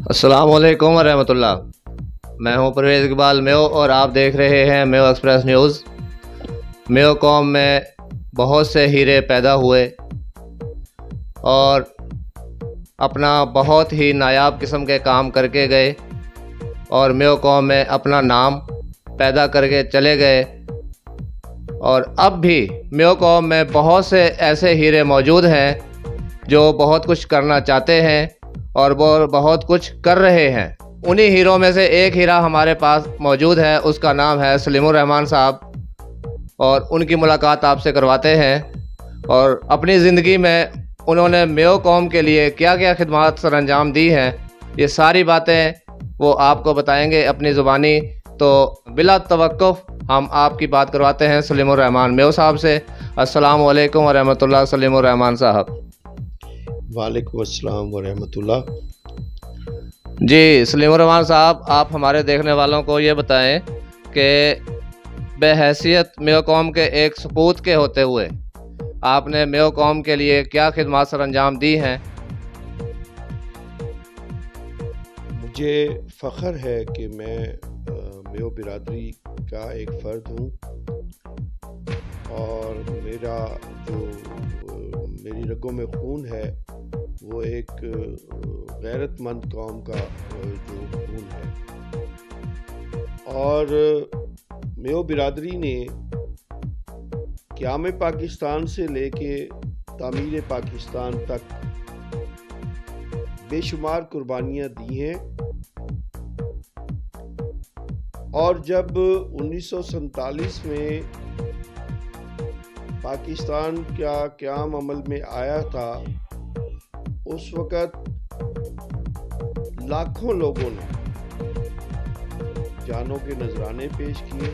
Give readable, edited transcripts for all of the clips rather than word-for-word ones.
السلام علیکم ورحمۃ اللہ۔ میں ہوں پرویز اقبال میو اور آپ دیکھ رہے ہیں میو ایکسپریس نیوز۔ میو قوم میں بہت سے ہیرے پیدا ہوئے اور اپنا بہت ہی نایاب قسم کے کام کر کے گئے اور میو قوم میں اپنا نام پیدا کر کے چلے گئے، اور اب بھی میو قوم میں بہت سے ایسے ہیرے موجود ہیں جو بہت کچھ کرنا چاہتے ہیں اور وہ بہت کچھ کر رہے ہیں۔ انہی ہیروں میں سے ایک ہیرا ہمارے پاس موجود ہے، اس کا نام ہے سلیم الرحمان صاحب، اور ان کی ملاقات آپ سے کرواتے ہیں اور اپنی زندگی میں انہوں نے میو قوم کے لیے کیا کیا خدمات سر انجام دی ہیں، یہ ساری باتیں وہ آپ کو بتائیں گے اپنی زبانی۔ تو بلا توقف ہم آپ کی بات کرواتے ہیں سلیم الرحمان میو صاحب سے۔ السلام علیکم ورحمۃ اللہ سلیم الرحمان صاحب۔ وعلیکم السلام ورحمۃ اللہ۔ جی سلیم الرحمان صاحب، آپ ہمارے دیکھنے والوں کو یہ بتائیں کہ بحیثیت میو قوم کے ایک سپوت کے ہوتے ہوئے آپ نے میو قوم کے لیے کیا خدمات سر انجام دی ہیں؟ مجھے فخر ہے کہ میں میو برادری کا ایک فرد ہوں، اور میری رگوں میں خون ہے وہ ایک غیرت مند قوم کا جو خون ہے، اور میو برادری نے قیام پاکستان سے لے کے تعمیر پاکستان تک بے شمار قربانیاں دی ہیں، اور جب 1947 میں پاکستان کا قیام عمل میں آیا تھا، اس وقت لاکھوں لوگوں نے جانوں کے نذرانے پیش کیے۔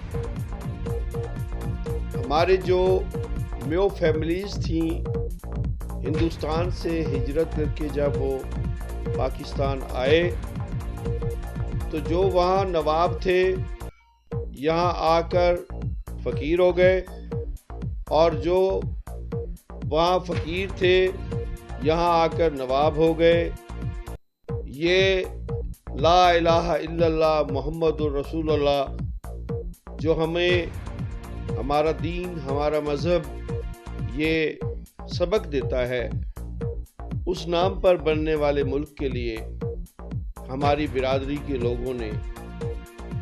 ہمارے جو میو فیملیز تھیں ہندوستان سے ہجرت کر کے جب وہ پاکستان آئے تو جو وہاں نواب تھے یہاں آ کر فقیر ہو گئے، اور جو وہاں فقیر تھے یہاں آ کر نواب ہو گئے۔ یہ لا الہ الا اللہ محمد الرسول اللہ جو ہمیں ہمارا دین، ہمارا مذہب یہ سبق دیتا ہے، اس نام پر بننے والے ملک کے لیے ہماری برادری کے لوگوں نے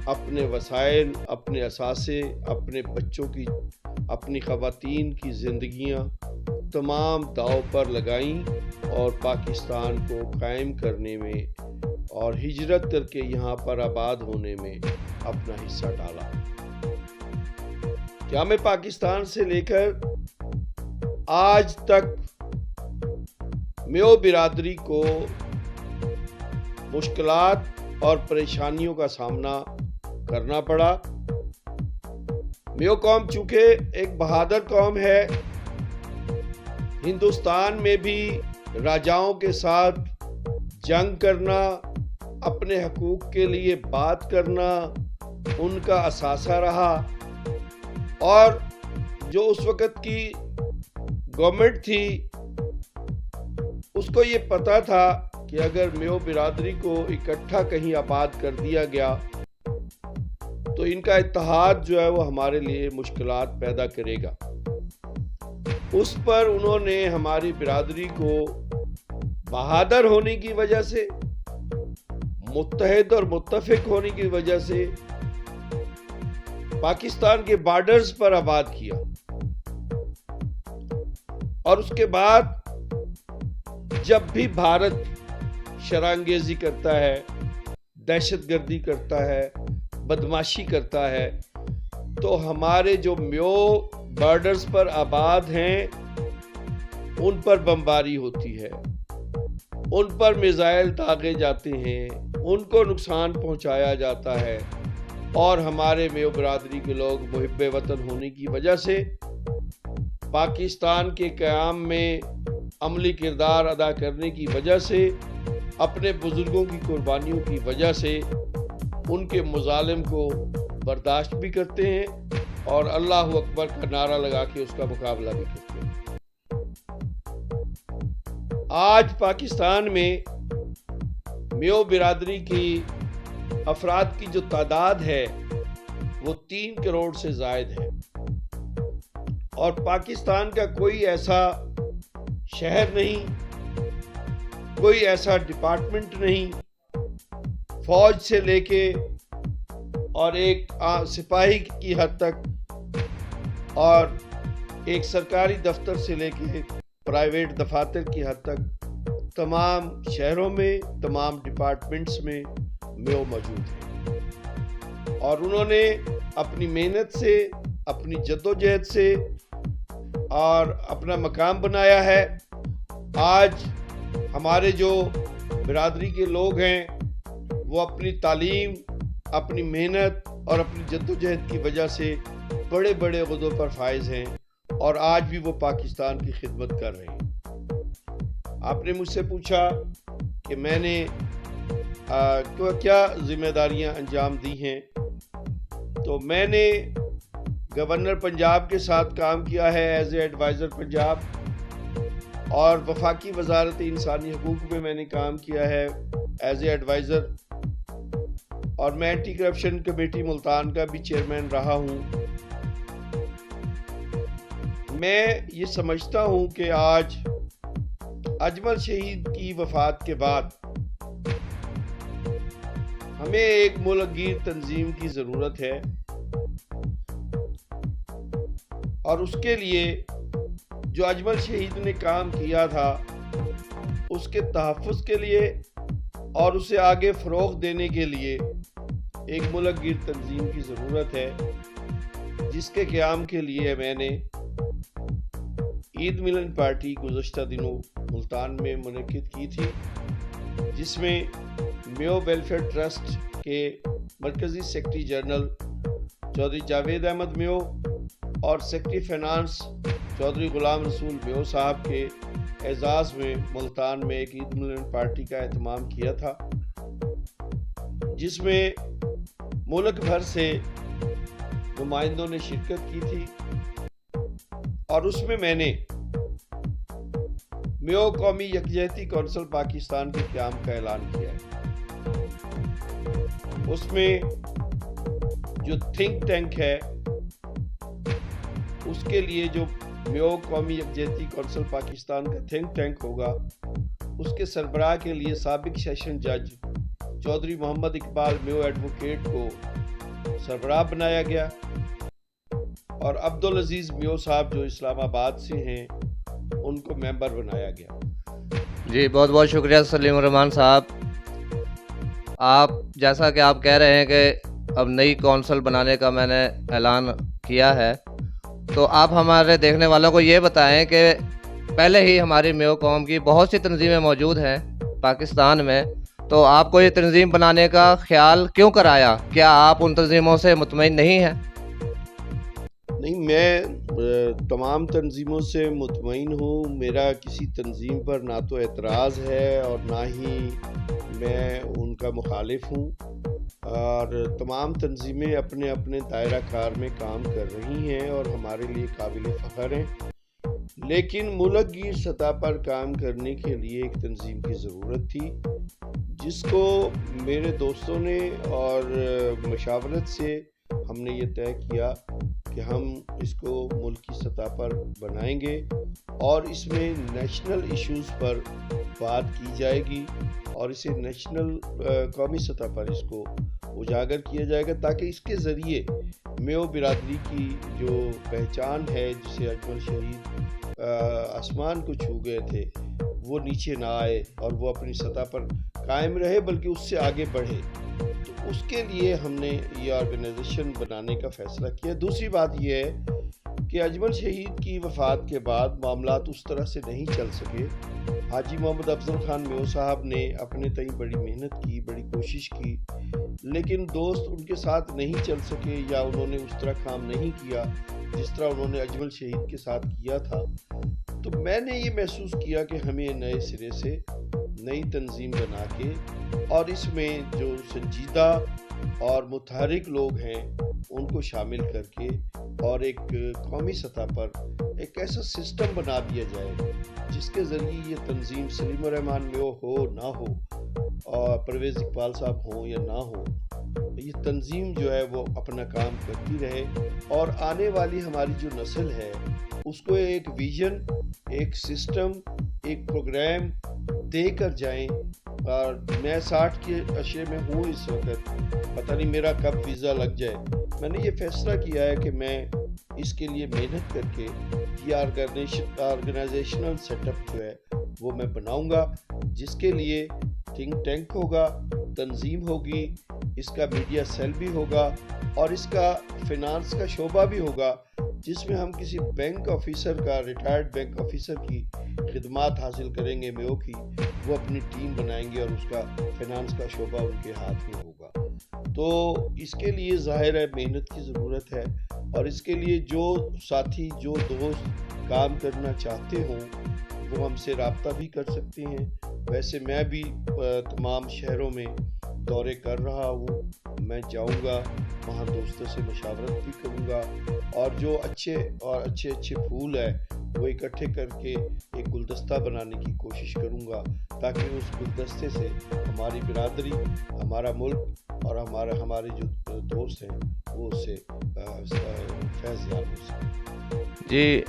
اپنے وسائل، اپنے اثاثے، اپنے بچوں کی، اپنی خواتین کی زندگیاں تمام داؤ پر لگائیں اور پاکستان کو قائم کرنے میں اور ہجرت کر کے یہاں پر آباد ہونے میں اپنا حصہ ڈالا۔ قیام پاکستان سے لے کر آج تک میو برادری کو مشکلات اور پریشانیوں کا سامنا کرنا پڑا۔ میو قوم چونکہ ایک بہادر قوم ہے، ہندوستان میں بھی راجاؤں کے ساتھ جنگ کرنا، اپنے حقوق کے لیے بات کرنا ان کا اثاثہ رہا، اور جو اس وقت کی گورنمنٹ تھی اس کو یہ پتا تھا کہ اگر میو برادری کو اکٹھا کہیں آباد کر دیا گیا تو ان کا اتحاد جو ہے وہ ہمارے لیے مشکلات پیدا کرے گا۔ اس پر انہوں نے ہماری برادری کو بہادر ہونے کی وجہ سے، متحد اور متفق ہونے کی وجہ سے پاکستان کے بارڈرز پر آباد کیا، اور اس کے بعد جب بھی بھارت شرح انگیزی کرتا ہے، دہشت گردی کرتا ہے، بدماشی کرتا ہے، تو ہمارے جو میو بارڈرز پر آباد ہیں ان پر بمباری ہوتی ہے، ان پر میزائل داغے جاتے ہیں، ان کو نقصان پہنچایا جاتا ہے، اور ہمارے میو برادری کے لوگ محب وطن ہونے کی وجہ سے پاکستان کے قیام میں عملی کردار ادا کرنے کی وجہ سے، اپنے بزرگوں کی قربانیوں کی وجہ سے ان کے مظالم کو برداشت بھی کرتے ہیں اور اللہ اکبر کا نعرہ لگا کے اس کا مقابلہ بھی کرتے ہیں۔ آج پاکستان میں میو برادری کی افراد کی جو تعداد ہے وہ 3 کروڑ سے زائد ہے، اور پاکستان کا کوئی ایسا شہر نہیں، کوئی ایسا ڈپارٹمنٹ نہیں، فوج سے لے کے اور ایک سپاہی کی حد تک اور ایک سرکاری دفتر سے لے کے پرائیویٹ دفاتر کی حد تک تمام شہروں میں، تمام ڈپارٹمنٹس میں میو موجود ہے، اور انہوں نے اپنی محنت سے، اپنی جدوجہد سے اور اپنا مقام بنایا ہے۔ آج ہمارے جو برادری کے لوگ ہیں وہ اپنی تعلیم، اپنی محنت اور اپنی جدوجہد کی وجہ سے بڑے بڑے عہدوں پر فائز ہیں، اور آج بھی وہ پاکستان کی خدمت کر رہے ہیں۔ آپ نے مجھ سے پوچھا کہ میں نے کیا ذمہ داریاں انجام دی ہیں، تو میں نے گورنر پنجاب کے ساتھ کام کیا ہے ایز اے ایڈوائزر پنجاب، اور وفاقی وزارت انسانی حقوق میں نے کام کیا ہے ایز اے ایڈوائزر، اور میں اینٹی کرپشن کمیٹی ملتان کا بھی چیئرمین رہا ہوں۔ میں یہ سمجھتا ہوں کہ آج اجمل شہید کی وفات کے بعد ہمیں ایک ملک گیر تنظیم کی ضرورت ہے، اور اس کے لیے جو اجمل شہید نے کام کیا تھا اس کے تحفظ کے لیے اور اسے آگے فروغ دینے کے لیے ایک ملک گیر تنظیم کی ضرورت ہے، جس کے قیام کے لیے میں نے عید ملن پارٹی گزشتہ دنوں ملتان میں منعقد کی تھی، جس میں میو ویلفیئر ٹرسٹ کے مرکزی سیکرٹری جنرل چودھری جاوید احمد میو اور سیکرٹری فائنانس چودھری غلام رسول میو صاحب کے اعزاز میں ملتان میں ایک عید ملن پارٹی کا اہتمام کیا تھا، جس میں ملک بھر سے نمائندوں نے شرکت کی تھی، اور اس میں میں نے میو قومی یکجہتی کونسل پاکستان کے قیام کا اعلان کیا ہے۔ اس میں جو تھنک ٹینک ہے اس کے لیے جو میو قومی یکجہتی کونسل پاکستان کا تھنک ٹینک ہوگا، اس کے سربراہ کے لیے سابق سیشن جج چودھری محمد اقبال میو ایڈوکیٹ کو سربراہ بنایا گیا، اور عبدالعزیز میو صاحب جو اسلام آباد سے ہیں ان کو ممبر بنایا گیا۔ جی بہت بہت شکریہ سلیم الرحمان صاحب۔ آپ جیسا کہ آپ کہہ رہے ہیں کہ اب نئی کونسل بنانے کا میں نے اعلان کیا ہے، تو آپ ہمارے دیکھنے والوں کو یہ بتائیں کہ پہلے ہی ہماری میو قوم کی بہت سی تنظیمیں موجود ہیں پاکستان میں، تو آپ کو یہ تنظیم بنانے کا خیال کیوں کرایا؟ کیا آپ ان تنظیموں سے مطمئن نہیں ہیں؟ نہیں، میں تمام تنظیموں سے مطمئن ہوں۔ میرا کسی تنظیم پر نہ تو اعتراض ہے اور نہ ہی میں ان کا مخالف ہوں، اور تمام تنظیمیں اپنے اپنے دائرہ کار میں کام کر رہی ہیں اور ہمارے لیے قابل فخر ہیں، لیکن ملک گیر سطح پر کام کرنے کے لیے ایک تنظیم کی ضرورت تھی، جس کو میرے دوستوں نے اور مشاورت سے ہم نے یہ طے کیا کہ ہم اس کو ملکی سطح پر بنائیں گے، اور اس میں نیشنل ایشوز پر بات کی جائے گی، اور اسے نیشنل قومی سطح پر اس کو اجاگر کیا جائے گا، تاکہ اس کے ذریعے میو برادری کی جو پہچان ہے، جسے اجمل شہید آسمان کو چھو گئے تھے، وہ نیچے نہ آئے اور وہ اپنی سطح پر قائم رہے، بلکہ اس سے آگے بڑھے۔ تو اس کے لیے ہم نے یہ آرگنائزیشن بنانے کا فیصلہ کیا۔ دوسری بات یہ ہے کہ اجمل شہید کی وفات کے بعد معاملات اس طرح سے نہیں چل سکے۔ حاجی محمد افضل خان میو صاحب نے اپنے تئیں بڑی محنت کی، بڑی کوشش کی، لیکن دوست ان کے ساتھ نہیں چل سکے، یا انہوں نے اس طرح کام نہیں کیا جس طرح انہوں نے اجمل شہید کے ساتھ کیا تھا۔ تو میں نے یہ محسوس کیا کہ ہمیں نئے سرے سے نئی تنظیم بنا کے، اور اس میں جو سنجیدہ اور متحرک لوگ ہیں ان کو شامل کر کے، اور ایک قومی سطح پر ایک ایسا سسٹم بنا دیا جائے جس کے ذریعے یہ تنظیم سلیم الرحمان میو ہو نہ ہو، اور پرویز اقبال صاحب ہوں یا نہ ہوں، یہ تنظیم جو ہے وہ اپنا کام کرتی رہے اور آنے والی ہماری جو نسل ہے اس کو ایک ویژن، ایک سسٹم، ایک پروگرام دے کر جائیں۔ اور میں 60 کے عشرے میں ہوں اس وقت، پتہ نہیں میرا کب ویزا لگ جائے۔ میں نے یہ فیصلہ کیا ہے کہ میں اس کے لیے محنت کر کے یہ آرگنائزیشنل سیٹ اپ جو ہے وہ میں بناؤں گا، جس کے لیے تھنک ٹینک ہوگا، تنظیم ہوگی، اس کا میڈیا سیل بھی ہوگا اور اس کا فائنانس کا شعبہ بھی ہوگا، جس میں ہم کسی بینک آفیسر کا، ریٹائرڈ بینک آفیسر کی خدمات حاصل کریں گے میو کی، وہ اپنی ٹیم بنائیں گے اور اس کا فائنانس کا شعبہ ان کے ہاتھ میں ہوگا۔ تو اس کے لیے ظاہر ہے محنت کی ضرورت ہے، اور اس کے لیے جو ساتھی، جو دوست کام کرنا چاہتے ہوں وہ ہم سے رابطہ بھی کر سکتے ہیں۔ ویسے میں بھی تمام شہروں میں دورے کر رہا ہوں، میں جاؤں گا، وہاں دوستوں سے مشاورت بھی کروں گا، اور جو اچھے پھول ہیں وہ اکٹھے کر کے ایک گلدستہ بنانے کی کوشش کروں گا، تاکہ اس گلدستے سے ہماری برادری، ہمارا ملک اور ہمارے جو دوست ہیں وہ اس سے فیض یاب ہو سکیں۔ جی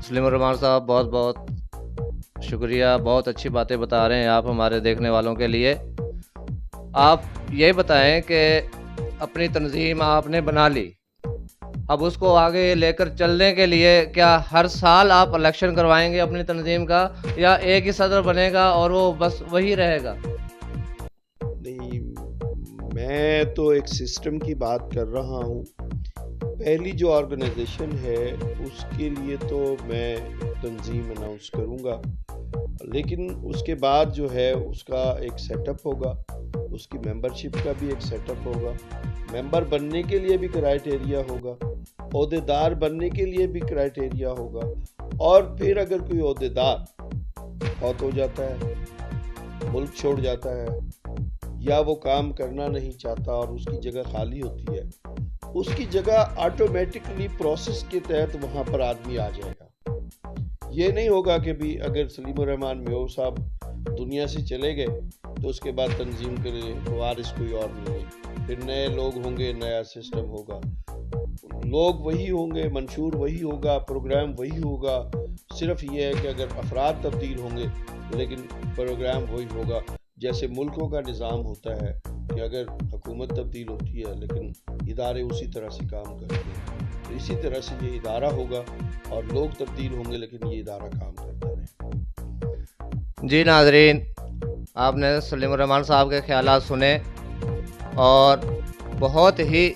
سلیم الرحمان صاحب، بہت بہت شکریہ، بہت اچھی باتیں بتا رہے ہیں آپ ہمارے دیکھنے والوں کے لیے۔ آپ یہ بتائیں کہ اپنی تنظیم آپ نے بنا لی، اب اس کو آگے لے کر چلنے کے لیے کیا ہر سال آپ الیکشن کروائیں گے اپنی تنظیم کا، یا ایک ہی صدر بنے گا اور وہ بس وہی رہے گا؟ نہیں، میں تو ایک سسٹم کی بات کر رہا ہوں۔ پہلی جو آرگنائزیشن ہے اس کے لیے تو میں تنظیم اناؤنس کروں گا، لیکن اس کے بعد جو ہے اس کا ایک سیٹ اپ ہوگا، اس کی ممبرشپ کا بھی ایک سیٹ اپ ہوگا، ممبر بننے کے لیے بھی کرائیٹیریا ہوگا، عہدیدار بننے کے لیے بھی کرائیٹیریا ہوگا، اور پھر اگر کوئی عہدیدار فوت ہو جاتا ہے، ملک چھوڑ جاتا ہے، یا وہ کام کرنا نہیں چاہتا اور اس کی جگہ خالی ہوتی ہے، اس کی جگہ آٹومیٹکلی پروسیس کے تحت وہاں پر آدمی آ جائے گا۔ یہ نہیں ہوگا کہ بھی اگر سلیم الرحمان میو صاحب دنیا سے چلے گئے تو اس کے بعد تنظیم کے لیے وارث کوئی اور نہیں ہے، پھر نئے لوگ ہوں گے، نیا سسٹم ہوگا، لوگ وہی ہوں گے، منشور وہی ہوگا، پروگرام وہی ہوگا، صرف یہ ہے کہ اگر افراد تبدیل ہوں گے لیکن پروگرام وہی ہوگا۔ جیسے ملکوں کا نظام ہوتا ہے کہ اگر حکومت تبدیل ہوتی ہے لیکن ادارے اسی طرح سے کام کرتے ہیں، تو اسی طرح سے یہ ادارہ ہوگا اور لوگ تبدیل ہوں گے لیکن یہ ادارہ کام کرتا رہے۔ جی ناظرین، آپ نے سلیم الرحمان صاحب کے خیالات سنے اور بہت ہی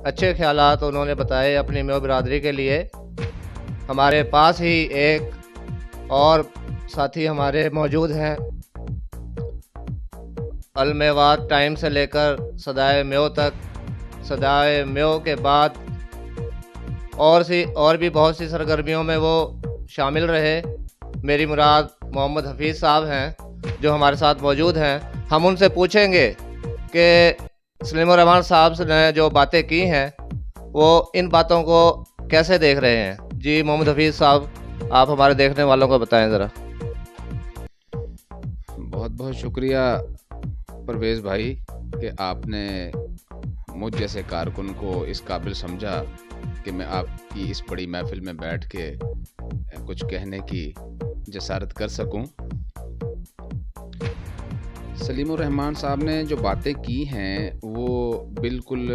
اچھے خیالات انہوں نے بتائے اپنی میو برادری کے لیے۔ ہمارے پاس ہی ایک اور ساتھی ہمارے موجود ہیں، المیوات ٹائم سے لے کر صدائے میو تک، صدائے میو کے بعد اور بھی بہت سی سرگرمیوں میں وہ شامل رہے۔ میری مراد محمد حفیظ صاحب ہیں جو ہمارے ساتھ موجود ہیں۔ ہم ان سے پوچھیں گے کہ سلیم الرحمان صاحب نے جو باتیں کی ہیں وہ ان باتوں کو کیسے دیکھ رہے ہیں۔ جی محمد حفیظ صاحب، آپ ہمارے دیکھنے والوں کو بتائیں ذرا۔ بہت بہت شکریہ پرویز بھائی کہ آپ نے مجھ جیسے کارکن کو اس قابل سمجھا کہ میں آپ کی اس بڑی محفل میں بیٹھ کے کچھ کہنے کی جسارت کر سکوں۔ سلیم الرحمان صاحب نے جو باتیں کی ہیں وہ بالکل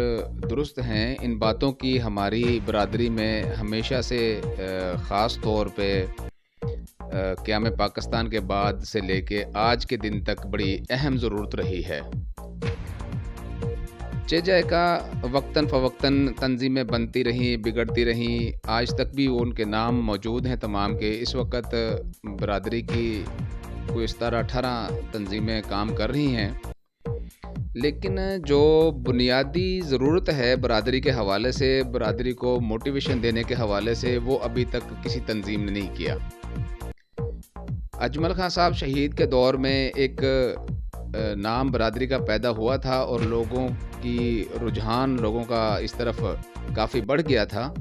درست ہیں۔ ان باتوں کی ہماری برادری میں ہمیشہ سے خاص طور پہ قیام پاکستان کے بعد سے لے کے آج کے دن تک بڑی اہم ضرورت رہی ہے۔ جے کا وقتاً فوقتاً تنظیمیں بنتی رہیں، بگڑتی رہیں، آج تک بھی ان کے نام موجود ہیں تمام کے۔ اس وقت برادری کی کوئی 17-18 تنظیمیں کام کر رہی ہیں، لیکن جو بنیادی ضرورت ہے برادری کے حوالے سے، برادری کو موٹیویشن دینے کے حوالے سے، وہ ابھی تک کسی تنظیم نے نہیں کیا۔ اجمل خان صاحب شہید کے دور میں ایک نام برادری کا پیدا ہوا تھا اور لوگوں کی رجحان لوگوں کا اس طرف کافی بڑھ گیا تھا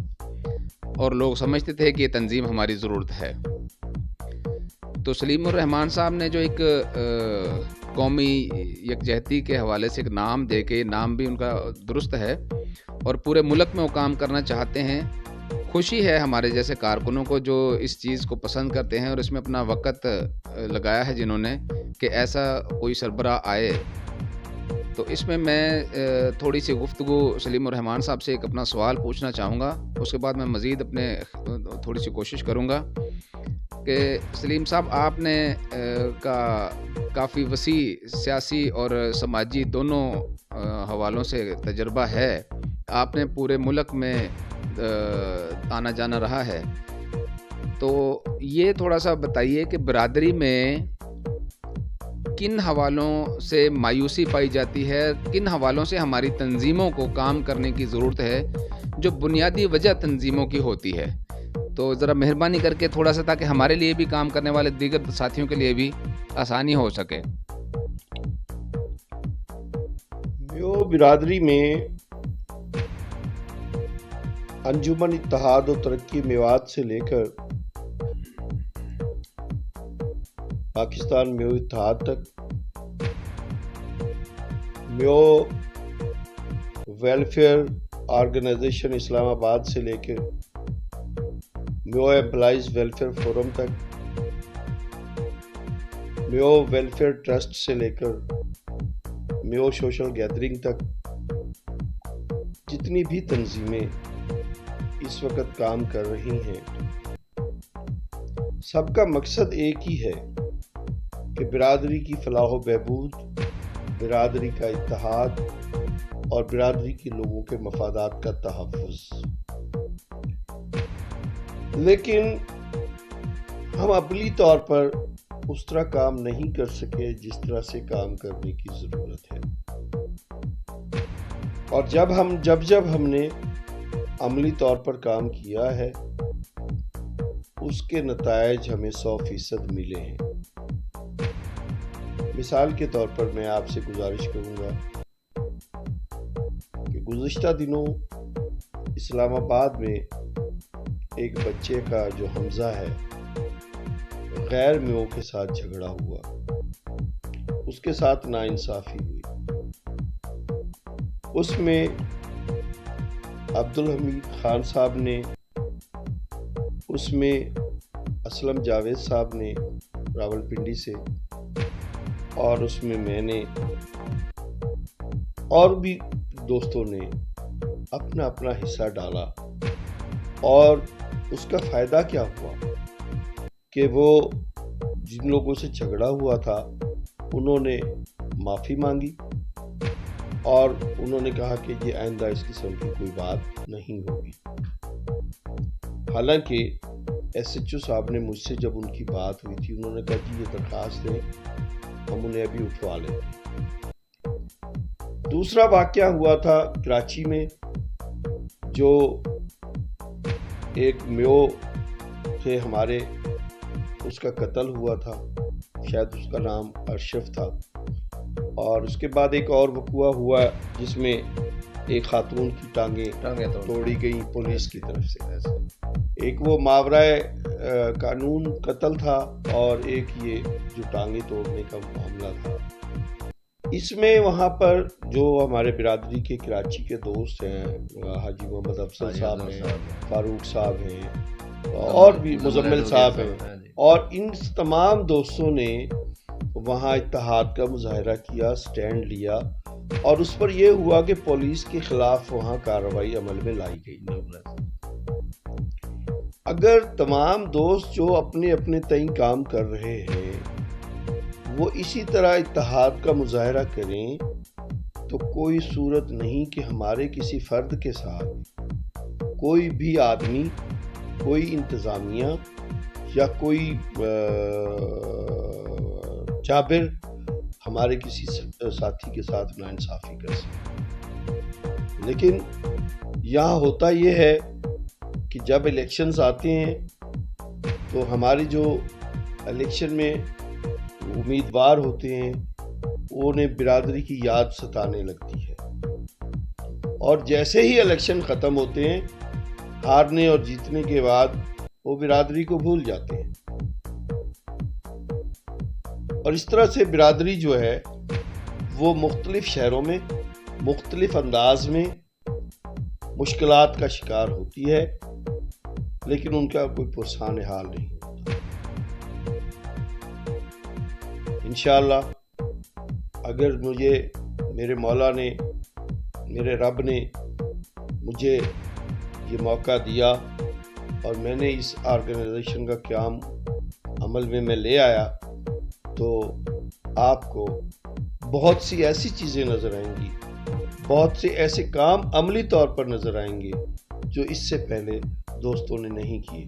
اور لوگ سمجھتے تھے کہ یہ تنظیم ہماری ضرورت ہے۔ تو سلیم الرحمان صاحب نے جو ایک قومی یکجہتی کے حوالے سے ایک نام دے کے، نام بھی ان کا درست ہے، اور پورے ملک میں وہ کام کرنا چاہتے ہیں. خوشی ہے ہمارے جیسے کارکنوں کو جو اس چیز کو پسند کرتے ہیں اور اس میں اپنا وقت لگایا ہے جنہوں نے، کہ ایسا کوئی سربراہ آئے. تو اس میں تھوڑی سی گفتگو سلیم الرحمان صاحب سے ایک اپنا سوال پوچھنا چاہوں گا. اس کے بعد میں مزید اپنے تھوڑی سی کوشش کروں گا کہ سلیم صاحب، آپ نے کافی وسیع سیاسی اور سماجی دونوں حوالوں سے تجربہ ہے. آپ نے پورے ملک میں آنا جانا رہا ہے. تو یہ تھوڑا سا بتائیے کہ برادری میں کن حوالوں سے مایوسی پائی جاتی ہے، کن حوالوں سے ہماری تنظیموں کو کام کرنے کی ضرورت ہے، جو بنیادی وجہ تنظیموں کی ہوتی ہے. تو ذرا مہربانی کر کے تھوڑا سا، تاکہ ہمارے لیے بھی، کام کرنے والے دیگر ساتھیوں کے لیے بھی آسانی ہو سکے. میو برادری میں انجمن اتحاد و ترقی میوات سے لے کر پاکستان میو اتحاد تک، میو ویلفیئر آرگنائزیشن اسلام آباد سے لے کر میو امپلائیز ویلفیئر فورم تک، میو ویلفیئر ٹرسٹ سے لے کر میو سوشل گیدرنگ تک، جتنی بھی تنظیمیں اس وقت کام کر رہی ہیں، سب کا مقصد ایک ہی ہے کہ برادری کی فلاح و بہبود، برادری کا اتحاد اور برادری کے لوگوں کے مفادات کا تحفظ. لیکن ہم عملی طور پر اس طرح کام نہیں کر سکے جس طرح سے کام کرنے کی ضرورت ہے. اور جب ہم نے عملی طور پر کام کیا ہے، اس کے نتائج ہمیں 100% ملے ہیں. مثال کے طور پر میں آپ سے گزارش کروں گا کہ گزشتہ دنوں اسلام آباد میں ایک بچے کا جو حمزہ ہے، غیر میو کے ساتھ جھگڑا ہوا، اس کے ساتھ ناانصافی ہوئی. اس میں عبدالحمید خان صاحب نے، اس میں اسلم جاوید صاحب نے راولپنڈی سے، اور اس میں نے اور بھی دوستوں نے اپنا اپنا حصہ ڈالا. اور اس کا فائدہ کیا ہوا کہ وہ جن لوگوں سے جھگڑا ہوا تھا انہوں نے معافی مانگی، اور انہوں نے کہا کہ یہ آئندہ اس قسم کی کوئی بات نہیں ہوگی. حالانکہ SHO صاحب نے مجھ سے جب ان کی بات ہوئی تھی، انہوں نے کہا کہ یہ درخواست ہے، ہم انہیں ابھی اٹھوا لیں گے. دوسرا واقعہ ہوا تھا کراچی میں، جو ایک میو تھے ہمارے، اس کا قتل ہوا تھا، شاید اس کا نام ارشف تھا. اور اس کے بعد ایک اور وقوع ہوا جس میں ایک خاتون کی ٹانگیں توڑی گئی پولیس کی طرف سے. ایک وہ ماورائے قانون قتل تھا، اور ایک یہ جو ٹانگیں توڑنے کا معاملہ تھا. اس میں وہاں پر جو ہمارے برادری کے کراچی کے دوست ہیں، حاجی محمد افضل صاحب ہیں، فاروق صاحب ہیں، اور بھی مزمل صاحب ہیں، اور ان تمام دوستوں نے وہاں اتحاد کا مظاہرہ کیا، سٹینڈ لیا، اور اس پر یہ ہوا کہ پولیس کے خلاف وہاں کارروائی عمل میں لائی گئی. اگر تمام دوست جو اپنے اپنے تئیں کام کر رہے ہیں وہ اسی طرح اتحاد کا مظاہرہ کریں، تو کوئی صورت نہیں کہ ہمارے کسی فرد کے ساتھ کوئی بھی آدمی، کوئی انتظامیہ یا کوئی جابر ہمارے کسی ساتھی کے ساتھ ناانصافی کر سکے. لیکن یہاں ہوتا یہ ہے کہ جب الیکشنز آتے ہیں تو ہماری جو الیکشن میں امیدوار ہوتے ہیں انہیں برادری کی یاد ستانے لگتی ہے، اور جیسے ہی الیکشن ختم ہوتے ہیں، ہارنے اور جیتنے کے بعد وہ برادری کو بھول جاتے ہیں. اور اس طرح سے برادری جو ہے وہ مختلف شہروں میں مختلف انداز میں مشکلات کا شکار ہوتی ہے، لیکن ان کا کوئی پرسان حال نہیں ہوتا۔ انشاءاللہ اگر مجھے میرے مولا نے، میرے رب نے مجھے یہ موقع دیا اور میں نے اس آرگنائزیشن کا قیام عمل میں لے آیا، تو آپ کو بہت سی ایسی چیزیں نظر آئیں گی، بہت سے ایسے کام عملی طور پر نظر آئیں گے جو اس سے پہلے دوستوں نے نہیں کیے۔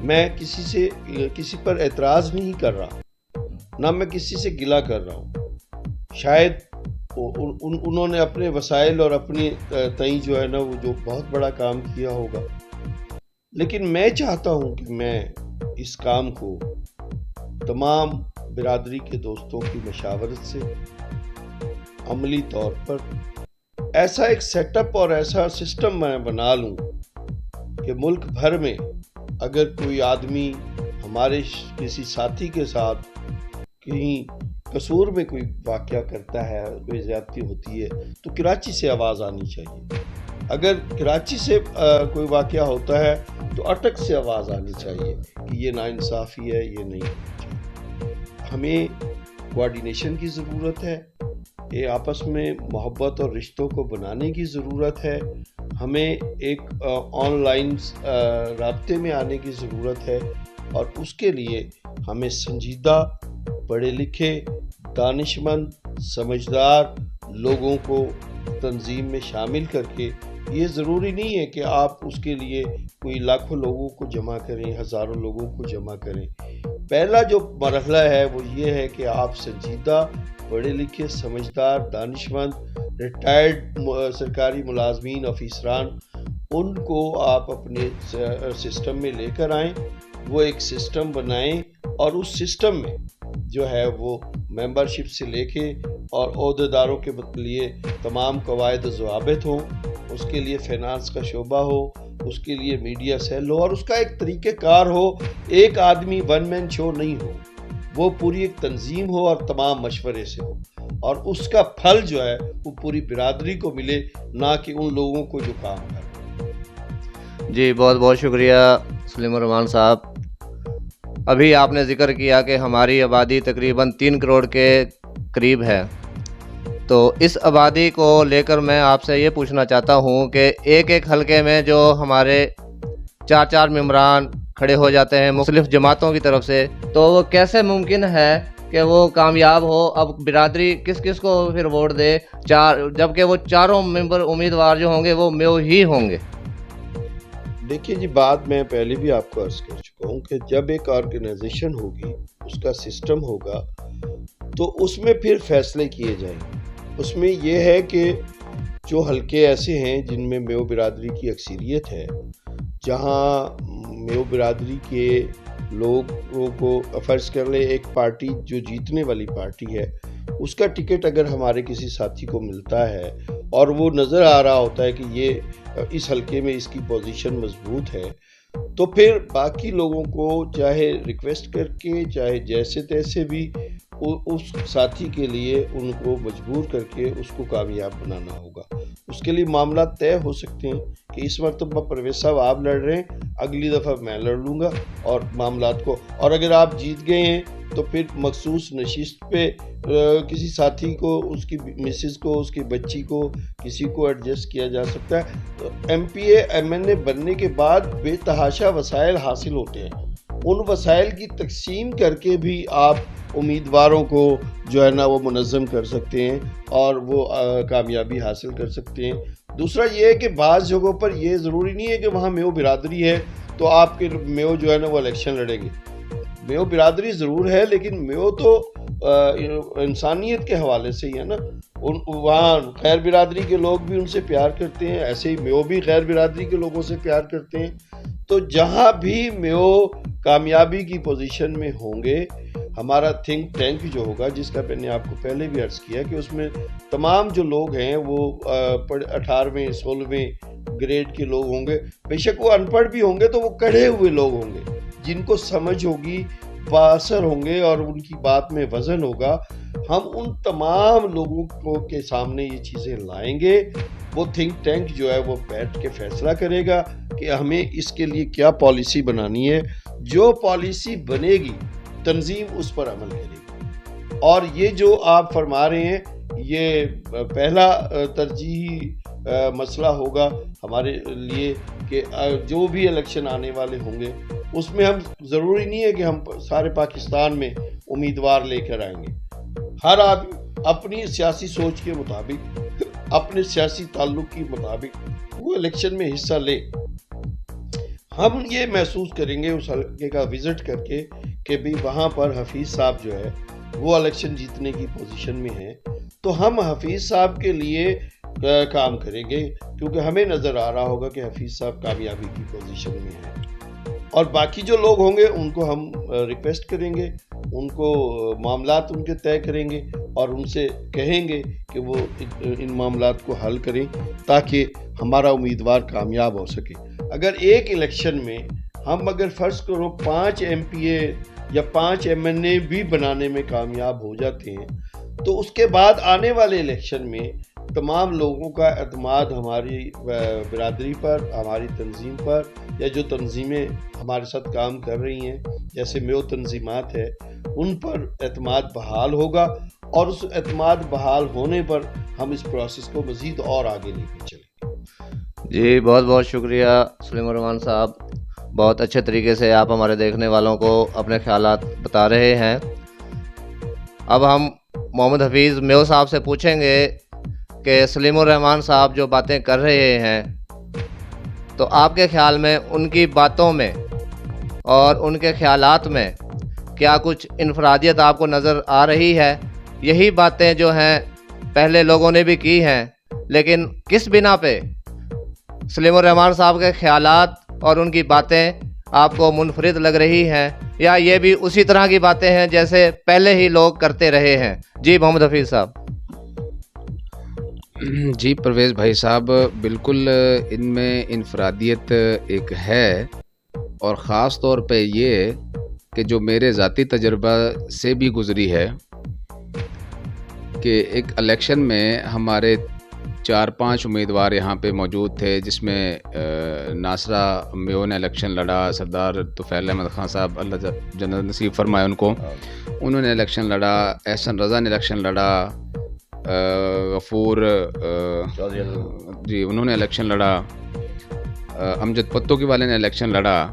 میں کسی پر اعتراض نہیں کر رہا، نہ میں کسی سے گلہ کر رہا ہوں۔ شاید انہوں نے اپنے وسائل اور اپنی تئیں جو ہے نا وہ جو بہت بڑا کام کیا ہوگا، لیکن میں چاہتا ہوں کہ میں اس کام کو تمام برادری کے دوستوں کی مشاورت سے عملی طور پر ایسا ایک سیٹ اپ اور ایسا سسٹم میں بنا لوں کہ ملک بھر میں اگر کوئی آدمی ہمارے کسی ساتھی کے ساتھ کہیں قصور میں کوئی واقعہ کرتا ہے، کوئی زیادتی ہوتی ہے، تو کراچی سے آواز آنی چاہیے۔ اگر کراچی سے کوئی واقعہ ہوتا ہے تو اٹک سے آواز آنی چاہیے کہ یہ ناانصافی ہے، یہ نہیں ہونی چاہیے۔ ہمیں کوآرڈینیشن کی ضرورت ہے، یہ آپس میں محبت اور رشتوں کو بنانے کی ضرورت ہے، ہمیں ایک آن لائن رابطے میں آنے کی ضرورت ہے، اور اس کے لیے ہمیں سنجیدہ، پڑھے لکھے، دانش مند، سمجھدار لوگوں کو تنظیم میں شامل کر کے، یہ ضروری نہیں ہے کہ آپ اس کے لیے کوئی لاکھوں لوگوں کو جمع کریں، ہزاروں لوگوں کو جمع کریں۔ پہلا جو مرحلہ ہے وہ یہ ہے کہ آپ سنجیدہ، پڑھے لکھے، سمجھدار، دانش مند، ریٹائرڈ سرکاری ملازمین، افیسران، ان کو آپ اپنے سسٹم میں لے کر آئیں، وہ ایک سسٹم بنائیں، اور اس سسٹم میں جو ہے وہ ممبرشپ سے لے کے اور عہدیداروں کے لیے تمام قواعد و ضوابط ہوں، اس کے لیے فائنانس کا شعبہ ہو، اس کے لیے میڈیا سیل ہو، اور اس کا ایک طریقہ کار ہو۔ ایک آدمی ون مین شو نہیں ہو، وہ پوری ایک تنظیم ہو اور تمام مشورے سے ہو، اور اس کا پھل جو ہے وہ پوری برادری کو ملے، نہ کہ ان لوگوں کو جو کام کر رہے ہیں۔ جی بہت بہت شکریہ سلیم الرحمان صاحب۔ ابھی آپ نے ذکر کیا کہ ہماری آبادی تقریباً 3 کروڑ کے قریب ہے، تو اس آبادی کو لے کر میں آپ سے یہ پوچھنا چاہتا ہوں کہ ایک ایک حلقے میں جو ہمارے 4 ممبران کھڑے ہو جاتے ہیں مختلف جماعتوں کی طرف سے، تو وہ کیسے ممکن ہے کہ وہ کامیاب ہو؟ اب برادری کس کس کو پھر ووٹ دے، جبکہ وہ 4 ممبر امیدوار جو ہوں گے وہ میو ہی ہوں گے؟ دیکھیے جی، بات میں پہلے بھی آپ کو عرض کر چکا ہوں کہ جب ایک آرگنائزیشن ہوگی، اس کا سسٹم ہوگا، تو اس میں پھر فیصلے کیے جائیں گے۔ اس میں یہ ہے کہ جو حلقے ایسے ہیں جن میں میو برادری کی اکثریت ہے، جہاں میو برادری کے لوگوں کو فرض کر لیں ایک پارٹی جو جیتنے والی پارٹی ہے، اس کا ٹکٹ اگر ہمارے کسی ساتھی کو ملتا ہے اور وہ نظر آ رہا ہوتا ہے کہ یہ اس حلقے میں اس کی پوزیشن مضبوط ہے، تو پھر باقی لوگوں کو چاہے ریکویسٹ کر کے، چاہے جیسے تیسے بھی اس ساتھی کے لیے ان کو مجبور کر کے اس کو کامیاب بنانا ہوگا۔ اس کے لیے معاملات طے ہو سکتے ہیں کہ اس مرتبہ پرویز صاحب آپ لڑ رہے ہیں، اگلی دفعہ میں لڑ لوں گا، اور معاملات کو، اور اگر آپ جیت گئے ہیں تو پھر مخصوص نشست پہ کسی ساتھی کو، اس کی مسز کو، اس کی بچی کو، کسی کو ایڈجسٹ کیا جا سکتا ہے۔ تو M P A M N A بننے کے بعد بے تحاشا وسائل حاصل ہوتے ہیں، ان وسائل کی تقسیم کر کے بھی آپ امیدواروں کو جو ہے نا وہ منظم کر سکتے ہیں اور وہ کامیابی حاصل کر سکتے ہیں۔ دوسرا یہ ہے کہ بعض جگہوں پر یہ ضروری نہیں ہے کہ وہاں میو برادری ہے تو آپ کے میو جو ہے نا وہ الیکشن لڑیں گے۔ میو برادری ضرور ہے، لیکن میو تو انسانیت کے حوالے سے ہی ہے نا۔ وہاں غیر برادری کے لوگ بھی ان سے پیار کرتے ہیں، ایسے ہی میو بھی غیر برادری کے لوگوں سے پیار کرتے ہیں۔ تو جہاں بھی میو کامیابی کی پوزیشن میں ہوں گے، ہمارا تھنک ٹینک جو ہوگا، جس کا میں نے آپ کو پہلے بھی عرض کیا کہ اس میں تمام جو لوگ ہیں وہ 18ویں 16ویں گریڈ کے لوگ ہوں گے، بے شک وہ ان پڑھ بھی ہوں گے تو وہ کڑھے ہوئے لوگ ہوں گے، جن کو سمجھ ہوگی، باثر ہوں گے اور ان کی بات میں وزن ہوگا. ہم ان تمام لوگوں کو کے سامنے یہ چیزیں لائیں گے. وہ تھنک ٹینک جو ہے وہ بیٹھ کے فیصلہ کرے گا کہ ہمیں اس کے لیے کیا پالیسی بنانی ہے. جو پالیسی بنے گی تنظیم اس پر عمل کرے گی. اور یہ جو آپ فرما رہے ہیں یہ پہلا ترجیحی مسئلہ ہوگا ہمارے لیے کہ جو بھی الیکشن آنے والے ہوں گے اس میں ہم ضروری نہیں ہے کہ ہم سارے پاکستان میں امیدوار لے کر آئیں گے. ہر آدمی اپنی سیاسی سوچ کے مطابق اپنے سیاسی تعلق کے مطابق وہ الیکشن میں حصہ لے. ہم یہ محسوس کریں گے اس حلقے کا وزٹ کر کے کہ بھی وہاں پر حفیظ صاحب جو ہے وہ الیکشن جیتنے کی پوزیشن میں ہیں تو ہم حفیظ صاحب کے لیے کام کریں گے کیونکہ ہمیں نظر آ رہا ہوگا کہ حفیظ صاحب کامیابی کی پوزیشن میں ہیں. اور باقی جو لوگ ہوں گے ان کو ہم ریکویسٹ کریں گے, ان کو معاملات ان کے طے کریں گے اور ان سے کہیں گے کہ وہ ان معاملات کو حل کریں تاکہ ہمارا امیدوار کامیاب ہو سکے. اگر ایک الیکشن میں ہم اگر فرض کرو 5 MPA یا 5 MNA بھی بنانے میں کامیاب ہو جاتے ہیں تو اس کے بعد آنے والے الیکشن میں تمام لوگوں کا اعتماد ہماری برادری پر, ہماری تنظیم پر یا جو تنظیمیں ہمارے ساتھ کام کر رہی ہیں جیسے میو تنظیمات ہے ان پر اعتماد بحال ہوگا اور اس اعتماد بحال ہونے پر ہم اس پروسیس کو مزید اور آگے لے کے چلیں گے. جی بہت بہت شکریہ سلیم الرحمان صاحب. بہت اچھے طریقے سے آپ ہمارے دیکھنے والوں کو اپنے خیالات بتا رہے ہیں. اب ہم محمد حفیظ میو صاحب سے پوچھیں گے کہ سلیم الرحمان صاحب جو باتیں کر رہے ہیں تو آپ کے خیال میں ان کی باتوں میں اور ان کے خیالات میں کیا کچھ انفرادیت آپ کو نظر آ رہی ہے؟ یہی باتیں جو ہیں پہلے لوگوں نے بھی کی ہیں لیکن کس بنا پہ سلیم الرحمان صاحب کے خیالات اور ان کی باتیں آپ کو منفرد لگ رہی ہیں یا یہ بھی اسی طرح کی باتیں ہیں جیسے پہلے ہی لوگ کرتے رہے ہیں؟ جی محمد حفیظ صاحب. جی پرویز بھائی صاحب, بالکل ان میں انفرادیت ایک ہے اور خاص طور پہ یہ کہ جو میرے ذاتی تجربہ سے بھی گزری ہے کہ ایک الیکشن میں ہمارے 4-5 امیدوار یہاں پہ موجود تھے جس میں ناصرہ میو نے الیکشن لڑا, سردار طفیل احمد خان صاحب اللہ جنت نصیب فرمائے ان کو, انہوں نے الیکشن لڑا, احسن رضا نے الیکشن لڑا, غفور جی انہوں نے الیکشن لڑا, امجد پتوکی والے نے الیکشن لڑا.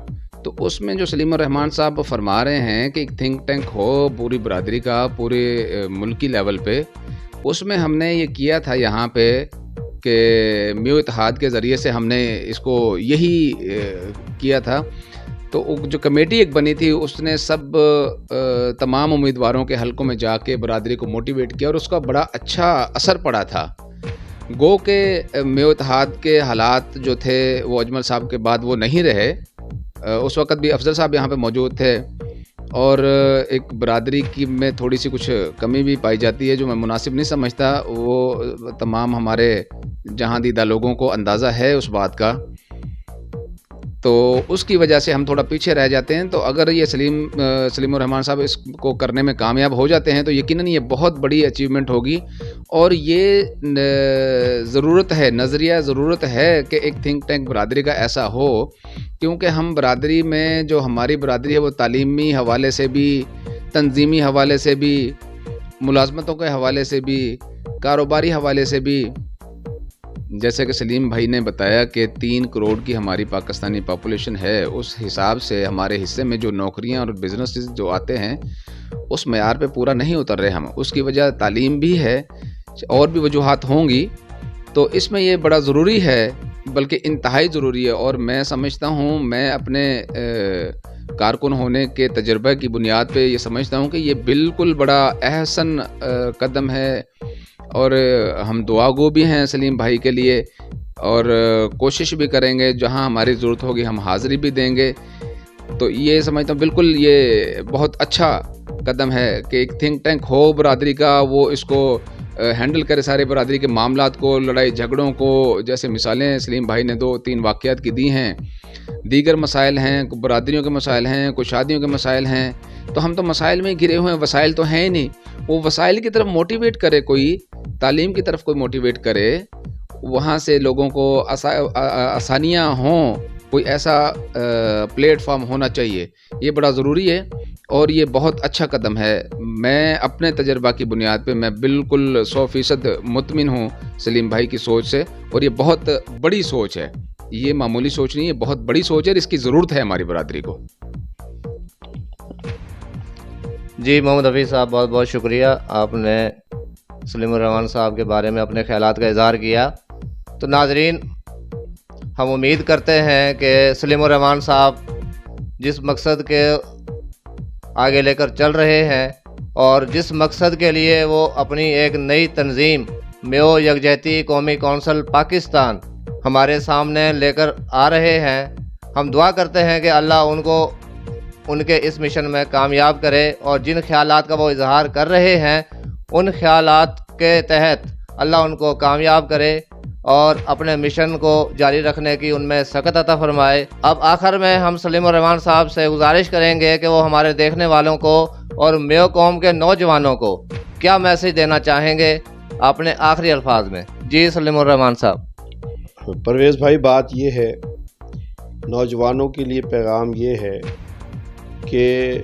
تو اس میں جو سلیم الرحمان صاحب فرما رہے ہیں کہ ایک تھنک ٹینک ہو پوری برادری کا پورے ملکی لیول پہ, اس میں ہم نے یہ کیا تھا یہاں پہ کہ میو اتحاد کے ذریعے سے ہم نے اس کو یہی کیا تھا. تو جو کمیٹی ایک بنی تھی اس نے سب تمام امیدواروں کے حلقوں میں جا کے برادری کو موٹیویٹ کیا اور اس کا بڑا اچھا اثر پڑا تھا. گو کہ میو اتحاد کے حالات جو تھے وہ اجمل صاحب کے بعد وہ نہیں رہے, اس وقت بھی افضل صاحب یہاں پہ موجود تھے اور ایک برادری کی میں تھوڑی سی کچھ کمی بھی پائی جاتی ہے جو میں مناسب نہیں سمجھتا. وہ تمام ہمارے جہاں دیدہ لوگوں کو اندازہ ہے اس بات کا, تو اس کی وجہ سے ہم تھوڑا پیچھے رہ جاتے ہیں. تو اگر یہ سلیم الرحمان صاحب اس کو کرنے میں کامیاب ہو جاتے ہیں تو یقیناً یہ بہت بڑی اچیومنٹ ہوگی اور یہ ضرورت ہے, نظریہ ضرورت ہے کہ ایک تھنک ٹینک برادری کا ایسا ہو, کیونکہ ہم برادری میں جو ہماری برادری ہے وہ تعلیمی حوالے سے بھی, تنظیمی حوالے سے بھی, ملازمتوں کے حوالے سے بھی, کاروباری حوالے سے بھی, جیسے کہ سلیم بھائی نے بتایا کہ 3 کروڑ کی ہماری پاکستانی پاپولیشن ہے, اس حساب سے ہمارے حصے میں جو نوکریاں اور بزنس جو آتے ہیں اس معیار پہ پورا نہیں اتر رہے ہم. اس کی وجہ تعلیم بھی ہے اور بھی وجوہات ہوں گی. تو اس میں یہ بڑا ضروری ہے, بلکہ انتہائی ضروری ہے. اور میں سمجھتا ہوں, میں اپنے کارکن ہونے کے تجربے کی بنیاد پہ یہ سمجھتا ہوں کہ یہ بالکل بڑا احسن قدم ہے اور ہم دعا گو بھی ہیں سلیم بھائی کے لیے اور کوشش بھی کریں گے, جہاں ہماری ضرورت ہوگی ہم حاضری بھی دیں گے. تو یہ سمجھتا ہوں بالکل یہ بہت اچھا قدم ہے کہ ایک تھنک ٹینک ہو برادری کا, وہ اس کو ہینڈل کرے سارے برادری کے معاملات کو, لڑائی جھگڑوں کو. جیسے مثالیں سلیم بھائی نے 2-3 واقعات کی دی ہیں. دیگر مسائل ہیں, برادریوں کے مسائل ہیں, کچھ شادیوں کے مسائل ہیں. تو ہم تو مسائل میں ہی گھرے ہوئے ہیں, وسائل تو ہیں ہی نہیں. وہ وسائل کی طرف موٹیویٹ کرے, کوئی تعلیم کی طرف کوئی موٹیویٹ کرے, وہاں سے لوگوں کو آسانیاں ہوں, کوئی ایسا پلیٹ فارم ہونا چاہیے. یہ بڑا ضروری ہے اور یہ بہت اچھا قدم ہے. میں اپنے تجربہ کی بنیاد پہ میں بالکل 100% مطمئن ہوں سلیم بھائی کی سوچ سے, اور یہ بہت بڑی سوچ ہے. یہ معمولی سوچ نہیں ہے, بہت بڑی سوچ ہے, اور اس کی ضرورت ہے ہماری برادری کو. جی محمد حفیظ صاحب, بہت بہت شکریہ, آپ نے سلیم الرحمان صاحب کے بارے میں اپنے خیالات کا اظہار کیا. تو ناظرین, ہم امید کرتے ہیں کہ سلیم الرحمان صاحب جس مقصد کے آگے لے کر چل رہے ہیں اور جس مقصد کے لیے وہ اپنی ایک نئی تنظیم میو یکجہتی قومی کونسل پاکستان ہمارے سامنے لے کر آ رہے ہیں, ہم دعا کرتے ہیں کہ اللہ ان کو ان کے اس مشن میں کامیاب کرے, اور جن خیالات کا وہ اظہار کر رہے ہیں ان خیالات کے تحت اللہ ان کو کامیاب کرے اور اپنے مشن کو جاری رکھنے کی ان میں سخت عطا فرمائے. اب آخر میں ہم سلیم الرحمان صاحب سے گزارش کریں گے کہ وہ ہمارے دیکھنے والوں کو اور میو قوم کے نوجوانوں کو کیا میسج دینا چاہیں گے اپنے آخری الفاظ میں. جی سلیم الرحمان صاحب. پرویز بھائی, بات یہ ہے, نوجوانوں کے لیے پیغام یہ ہے کہ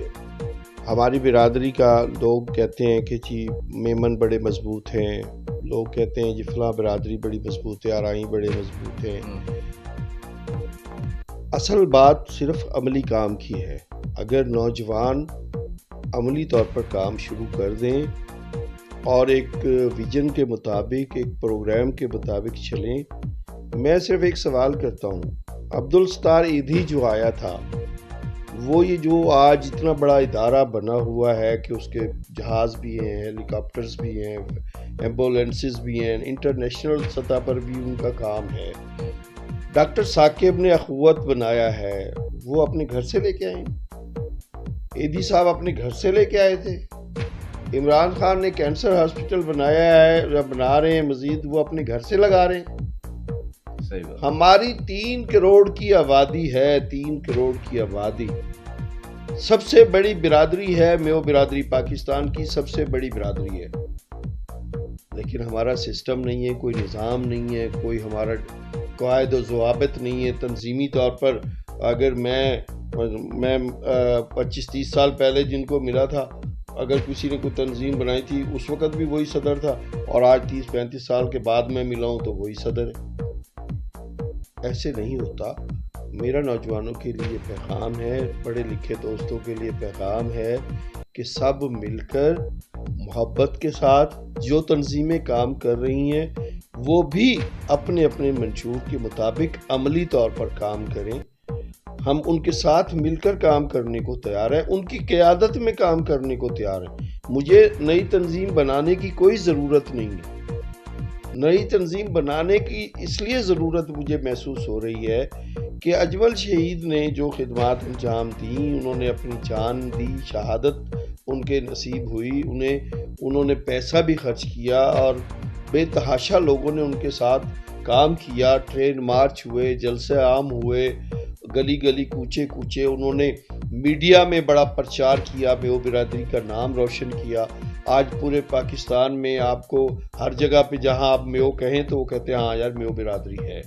ہماری برادری کا لوگ کہتے ہیں کہ جی میمن بڑے مضبوط ہیں, لوگ کہتے ہیں جی فلاں برادری بڑی مضبوط ہے, آرائیں بڑے مضبوط ہیں. اصل بات صرف عملی کام کی ہے. اگر نوجوان عملی طور پر کام شروع کر دیں اور ایک ویژن کے مطابق, ایک پروگرام کے مطابق چلیں. میں صرف ایک سوال کرتا ہوں, عبدالستار ایدھی جو آیا تھا, وہ یہ جو آج اتنا بڑا ادارہ بنا ہوا ہے کہ اس کے جہاز بھی ہیں, ہیلی کاپٹرز بھی ہیں, ایمبولینسز بھی ہیں, انٹرنیشنل سطح پر بھی ان کا کام ہے. ڈاکٹر ثاقب نے اخوت بنایا ہے, وہ اپنے گھر سے لے کے آئے. ایدھی صاحب اپنے گھر سے لے کے آئے تھے. عمران خان نے کینسر ہاسپٹل بنایا ہے یا بنا رہے ہیں مزید, وہ اپنے گھر سے لگا رہے ہیں. ہماری 3 کروڑ کی آبادی ہے, 3 کروڑ کی آبادی, سب سے بڑی برادری ہے میو برادری, پاکستان کی سب سے بڑی برادری ہے. لیکن ہمارا سسٹم نہیں ہے, کوئی نظام نہیں ہے, کوئی ہمارا قواعد و ضوابط نہیں ہے. تنظیمی طور پر اگر میں 25-30 سال پہلے جن کو ملا تھا, اگر کسی نے کوئی تنظیم بنائی تھی اس وقت بھی وہی صدر تھا, اور آج 30-35 سال کے بعد میں ملا ہوں تو وہی صدر ہے. ایسے نہیں ہوتا. میرا نوجوانوں کے لیے پیغام ہے, پڑھے لکھے دوستوں کے لیے پیغام ہے کہ سب مل کر محبت کے ساتھ جو تنظیمیں کام کر رہی ہیں وہ بھی اپنے اپنے منشور کے مطابق عملی طور پر کام کریں. ہم ان کے ساتھ مل کر کام کرنے کو تیار ہیں, ان کی قیادت میں کام کرنے کو تیار ہیں. مجھے نئی تنظیم بنانے کی کوئی ضرورت نہیں ہے. نئی تنظیم بنانے کی اس لیے ضرورت مجھے محسوس ہو رہی ہے کہ اجمل شہید نے جو خدمات انجام دیں, انہوں نے اپنی جان دی, شہادت ان کے نصیب ہوئی, انہوں نے پیسہ بھی خرچ کیا اور بے تحاشا لوگوں نے ان کے ساتھ کام کیا. ٹرین مارچ ہوئے, جلسے عام ہوئے, گلی گلی کوچے کوچے, انہوں نے میڈیا میں بڑا پرچار کیا, میو برادری کا نام روشن کیا. آج پورے پاکستان میں آپ کو ہر جگہ پہ جہاں آپ میو کہیں تو وہ کہتے ہیں ہاں یار میو برادری ہے.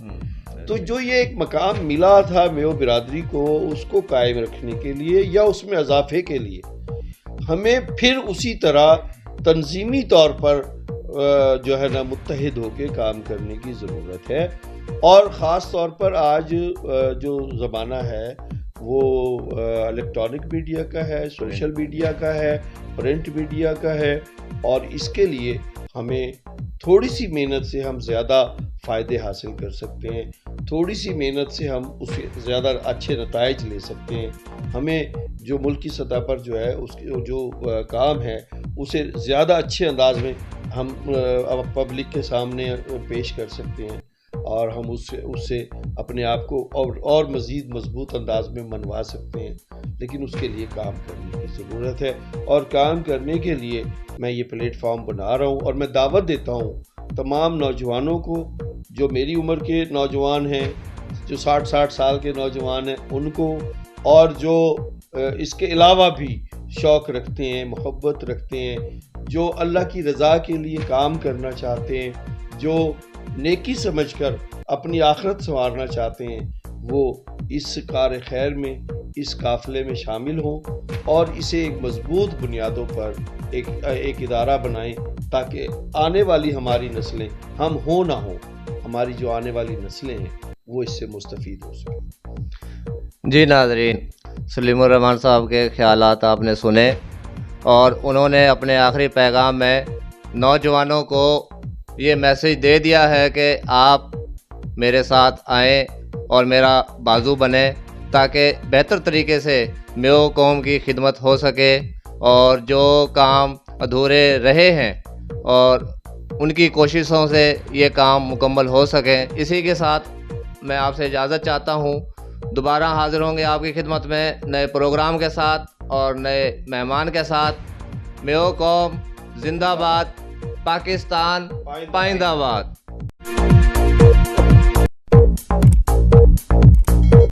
تو جو یہ ایک مقام ملا تھا میو برادری کو, اس کو قائم رکھنے کے لیے یا اس میں اضافے کے لیے ہمیں پھر اسی طرح تنظیمی طور پر جو ہے نا متحد ہو کے کام کرنے کی ضرورت ہے. اور خاص طور پر آج جو زمانہ ہے وہ الیکٹرانک میڈیا کا ہے, سوشل میڈیا کا ہے, پرنٹ میڈیا کا ہے, اور اس کے لیے ہمیں تھوڑی سی محنت سے ہم زیادہ فائدے حاصل کر سکتے ہیں. تھوڑی سی محنت سے ہم اس کے زیادہ اچھے نتائج لے سکتے ہیں. ہمیں جو ملکی سطح پر جو ہے اس جو کام ہے اسے زیادہ اچھے انداز میں ہم پبلک کے سامنے پیش کر سکتے ہیں, اور ہم اس سے اپنے آپ کو اور مزید مضبوط انداز میں منوا سکتے ہیں. لیکن اس کے لیے کام کرنے کی ضرورت ہے، اور کام کرنے کے لیے میں یہ پلیٹ فارم بنا رہا ہوں، اور میں دعوت دیتا ہوں تمام نوجوانوں کو، جو میری عمر کے نوجوان ہیں، جو 60 سال کے نوجوان ہیں ان کو، اور جو اس کے علاوہ بھی شوق رکھتے ہیں، محبت رکھتے ہیں، جو اللہ کی رضا کے لیے کام کرنا چاہتے ہیں، جو نیکی سمجھ کر اپنی آخرت سنوارنا چاہتے ہیں، وہ اس کار خیر میں، اس قافلے میں شامل ہوں، اور اسے ایک مضبوط بنیادوں پر ایک ادارہ بنائیں، تاکہ آنے والی ہماری نسلیں، ہم ہوں نہ ہوں، ہماری جو آنے والی نسلیں ہیں وہ اس سے مستفید ہو سکیں۔ جی ناظرین، سلیم الرحمان صاحب کے خیالات آپ نے سنے، اور انہوں نے اپنے آخری پیغام میں نوجوانوں کو یہ میسج دے دیا ہے کہ آپ میرے ساتھ آئیں اور میرا بازو بنیں، تاکہ بہتر طریقے سے میو قوم کی خدمت ہو سکے، اور جو کام ادھورے رہے ہیں اور ان کی کوششوں سے یہ کام مکمل ہو سکیں۔ اسی کے ساتھ میں آپ سے اجازت چاہتا ہوں، دوبارہ حاضر ہوں گے آپ کی خدمت میں نئے پروگرام کے ساتھ اور نئے مہمان کے ساتھ۔ میو قوم زندہ باد، پاکستان پائندہ باد۔